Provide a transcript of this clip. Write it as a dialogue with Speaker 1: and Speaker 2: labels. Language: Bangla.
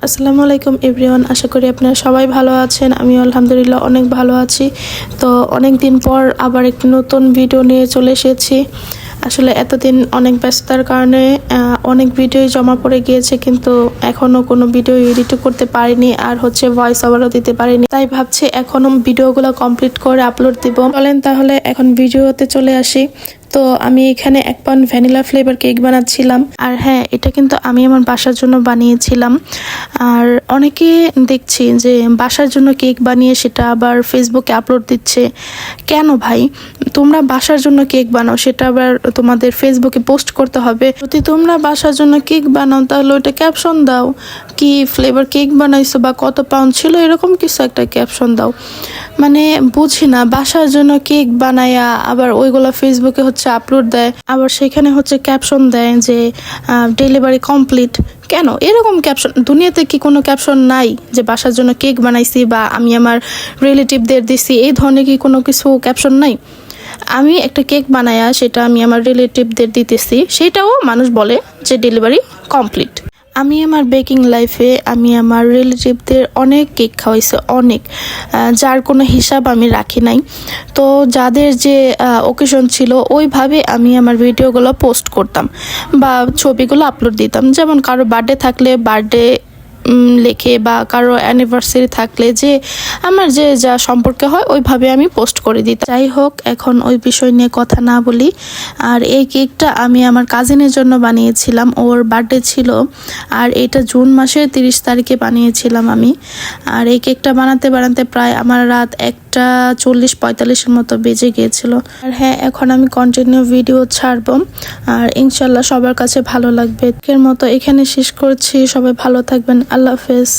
Speaker 1: আসসালামু আলাইকুম এভরিওয়ান, আশা করি আপনারা সবাই ভালো আছেন। আমি আলহামদুলিল্লাহ অনেক ভালো আছি। তো অনেক দিন পর আবার একটি নতুন ভিডিও নিয়ে চলে এসেছি। আসলে এতদিন অনেক ব্যস্ততার কারণে অনেক ভিডিও জমা পড়ে গিয়েছে, কিন্তু এখনও কোনো ভিডিও এডিট করতে পারিনি, আর ভয়েস ওভারও দিতে পারিনি। তাই ভাবছি এখনও ভিডিওগুলো কমপ্লিট করে আপলোড দিব। বলেন তাহলে এখন ভিডিওতে চলে আসি। তো আমি এখানে 1 পাউন্ড ভ্যানিলা ফ্লেভার কেক বানাচ্ছিলাম। আর হ্যাঁ, এটা কিন্তু আমি আমার বাসার জন্য বানিয়েছিলাম। আর অনেকে দেখছি যে বাসার জন্য কেক বানিয়ে সেটা আবার ফেসবুকে আপলোড দিচ্ছে। কেন ভাই, তোমরা বাসার জন্য কেক বানাও, সেটা আবার তোমাদের ফেসবুকে পোস্ট করতে হবে? যদি তোমরা বাসার জন্য কেক বানাও তাহলে ওইটা ক্যাপশন দাও, কি ফ্লেভার কেক বানাইছো বা কত পাউন্ড ছিল, এরকম কিছু একটা ক্যাপশন দাও। মানে বুঝি না, বাসার জন্য কেক বানায়া আবার ওইগুলো ফেসবুকে আপলোড দেয়, আবার সেখানে ক্যাপশন দেয় যে ডেলিভারি কমপ্লিট। কেন এরকম ক্যাপশন? দুনিয়াতে কি কোনো ক্যাপশন নাই যে বাসার জন্য কেক বানাইছি বা আমি আমার রিলেটিভদের দিছি, এই ধরনের কি কোনো কিছু ক্যাপশন নাই? আমি একটা কেক বানায়া সেটা আমি আমার রিলেটিভদের দিতেছি, সেটাও মানুষ বলে যে ডেলিভারি কমপ্লিট। আমি আমার বেকিং লাইফে আমি আমার রিলেটিভদের অনেক কেক খাওয়াইছি, অনেক, যার কোনো হিসাব আমি রাখি নাই। তো যাদের যে ওকেশন ছিল ওইভাবে আমি আমার ভিডিওগুলো পোস্ট করতাম বা ছবিগুলো আপলোড দিতাম। যেমন কারো বার্থডে থাকলে বার্থডে লেখে, বা কারো অ্যানিভার্সারি থাকলে যে আমার যে যা সম্পর্কে হয় ওইভাবে আমি পোস্ট করে দিতাম। যাই হোক, এখন ওই বিষয় নিয়ে কথা না বলি। আর এই কেকটা আমি আমার কাজিনের জন্য বানিয়েছিলাম, ওর বার্থডে ছিল, আর এটা জুন মাসের 30 তারিখে বানিয়েছিলাম আমি। আর এই কেকটা বানাতে প্রায় আমার রাত 1:40-45 মতো বেজে গিয়েছিল। আর হ্যাঁ, এখন আমি কন্টিনিউ ভিডিও ছাড়বো, আর ইনশাল্লাহ সবার কাছে ভালো লাগবে। এর মতো এখানে শেষ করছি। সবাই ভালো থাকবেন। আল্লাহ হাফেজ।